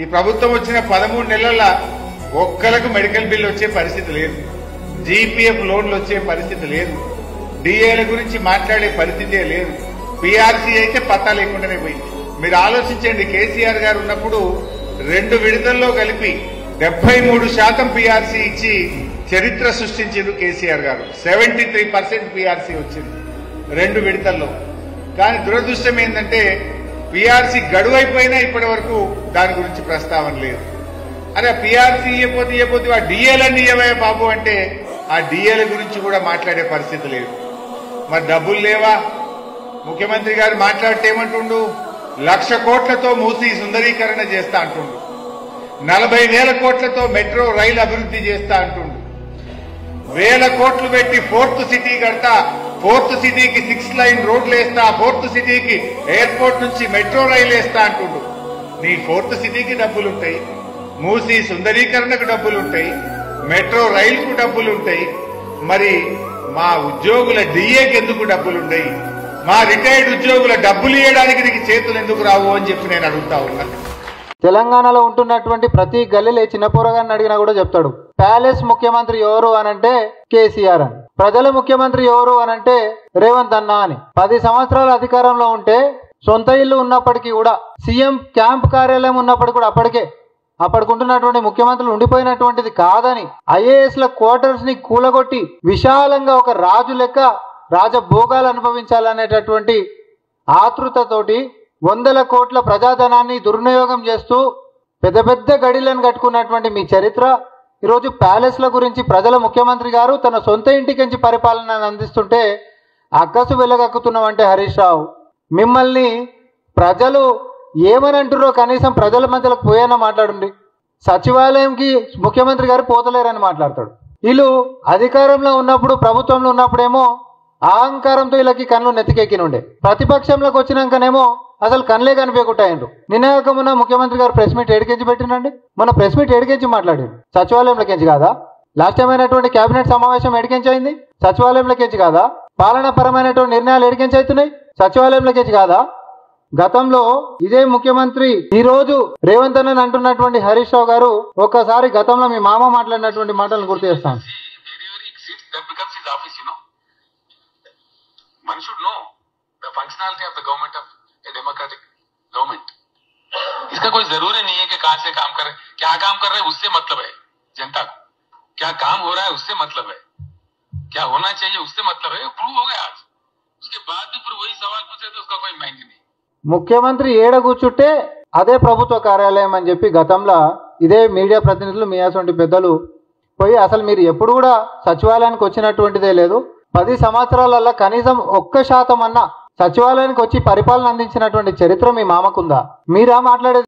ఈ ప్రభుత్వం వచ్చిన 13 నెలల ఒక్కలకు మెడికల్ బిల్ వచ్చే పరిస్థితి లేదు, జీపీఎఫ్ లోన్లు వచ్చే పరిస్థితి లేదు, డిఏల గురించి మాట్లాడే పరిస్థితే లేదు, పీఆర్సీ అయితే పత్తా లేకుండానే పోయింది. మీరు ఆలోచించండి, కేసీఆర్ గారు ఉన్నప్పుడు 2 విడతల్లో కలిపి 73% పీఆర్సీ ఇచ్చి చరిత్ర సృష్టించారు కేసీఆర్ గారు. 73% పీఆర్సీ వచ్చింది 2 విడతల్లో. కానీ దురదృష్టం ఏంటంటే పీఆర్సీ గడువు అయిపోయినా ఇప్పటి వరకు దాని గురించి ప్రస్తావన లేదు. అరే పీఆర్సీ ఇవ్వకపోతే ఆ డిఏలన్నీ ఇవ్వే బాబు అంటే ఆ డిఏల గురించి కూడా మాట్లాడే పరిస్థితి లేదు. మరి డబ్బులు లేవా? ముఖ్యమంత్రి గారు మాట్లాడితే ఏమంటుండు, 1,00,000 కోట్లతో మూసి సుందరీకరణ చేస్తా అంటుండు, 40,000 కోట్లతో మెట్రో రైలు అభివృద్ధి చేస్తా అంటుండు, 1,000 కోట్లు పెట్టి 4th సిటీ కడతా, 4th సిటీకి 6 లైన్ రోడ్లు వేస్తా, 4th సిటీకి ఎయిర్పోర్ట్ నుంచి మెట్రో రైలు వేస్తా అంటుండు. నీ 4th సిటీకి డబ్బులుంటాయి, మూసి సుందరీకరణకు డబ్బులుంటాయి, మెట్రో రైలుకు డబ్బులుంటాయి, మరి మా ఉద్యోగుల డిఏకి ఎందుకు డబ్బులుంటాయి? మా రిటైర్డ్ ఉద్యోగుల డబ్బులు ఇవ్వడానికి నీకు చేతులు ఎందుకు రావు అని చెప్పి నేను అడుగుతా ఉన్నా. తెలంగాణలో ఉంటున్నటువంటి ప్రతి గల్లీలో చిన్న పోరగాన్ని అడిగినా కూడా చెప్తాడు, ప్యాలెస్ ముఖ్యమంత్రి ఎవరు అనంటే కేసీఆర్ అని, ప్రజల ముఖ్యమంత్రి ఎవరు అనంటే రేవంత్ అన్న అని. 10 సంవత్సరాల అధికారంలో ఉంటే సొంత ఇల్లు ఉన్నప్పటికీ కూడా, సీఎం క్యాంప్ కార్యాలయం ఉన్నప్పటికీ కూడా అప్పటికుంటున్నటువంటి ముఖ్యమంత్రులు ఉండిపోయినటువంటిది కాదని ఐఏఎస్ల క్వార్టర్స్ ని కూలగొట్టి విశాలంగా ఒక రాజు లెక్క రాజభోగాలు అనుభవించాలనేటటువంటి ఆతృతతోటి 100 కోట్ల ప్రజాధనాన్ని దుర్వినియోగం చేస్తూ పెద్ద పెద్ద గడిలను కట్టుకున్నటువంటి మీ చరిత్ర ఈరోజు ప్యాలెస్ల గురించి ప్రజల ముఖ్యమంత్రి గారు తన సొంత ఇంటికించి పరిపాలన అందిస్తుంటే అక్కసు వెలగక్కుతున్నామంటే హరీష్ రావు, మిమ్మల్ని ప్రజలు ఏమని అంటున్నారో కనీసం ప్రజల మధ్యలోకి పోయేనా మాట్లాడండి. సచివాలయంకి ముఖ్యమంత్రి గారు పోతలేరని మాట్లాడతాడు. వీళ్ళు అధికారంలో ఉన్నప్పుడు, ప్రభుత్వంలో ఉన్నప్పుడేమో అహంకారంతో వీళ్ళకి కళ్ళు నెత్తికెక్కినుండే, ప్రతిపక్షంలోకి వచ్చినాకనేమో అసలు కళ్ళే కనిపించకుంటాయండు. నిన్నగాకమున్న ముఖ్యమంత్రి గారు ప్రెస్ మీట్ ఏడికెంచి పెట్టినండి, మన ప్రెస్ మీట్ ఏడికెంచి మాట్లాడారు, సచివాలయంలోకించి కాదా? లాస్ట్ టైం అయినటువంటి కేబినెట్ సమావేశం ఏడికెంచి అయింది, సచివాలయంలోకించి కాదా? పాలనాపరమైనటువంటి నిర్ణయాలు ఏడికెంచి అవుతున్నాయి, సచివాలయంలోకించి కాదా? గతంలో ఇదే ముఖ్యమంత్రి ఈ రోజు రేవంత్ అన్న అంటున్నటువంటి హరీష్ రావు గారు ఒక్కసారి గతంలో మీ మామ మాట్లాడినటువంటి మాటలను గుర్తు చేస్తాను. One should know the functionality of the government of a democratic government. इसका कोई जरूरी नहीं है कि कहां से काम कर रहे, क्या काम कर रहे हैं उससे मतलब है जनता को, क्या काम हो रहा है उससे मतलब है, क्या होना चाहिए उससे मतलब है. प्रूव हो गया आज, उसके बाद भी फिर वही सवाल पूछे तो उसका कोई मायने नहीं. ముఖ్యమంత్రి ఏడ కూర్చుంటే అదే ప్రభుత్వ కార్యాలయం అని చెప్పి గతంలో ఇదే మీడియా ప్రతినిధులు మీ అటువంటి పెద్దలు పోయి అసలు మీరు ఎప్పుడు కూడా సచివాలయానికి వచ్చినటువంటిదే లేదు, 10 సంవత్సరాలలో కనీసం 1% అన్నా సచివాలయానికి వచ్చి పరిపాలన అందించినటువంటి చరిత్ర మీ మామకుందా? మీరా మాట్లాడేది?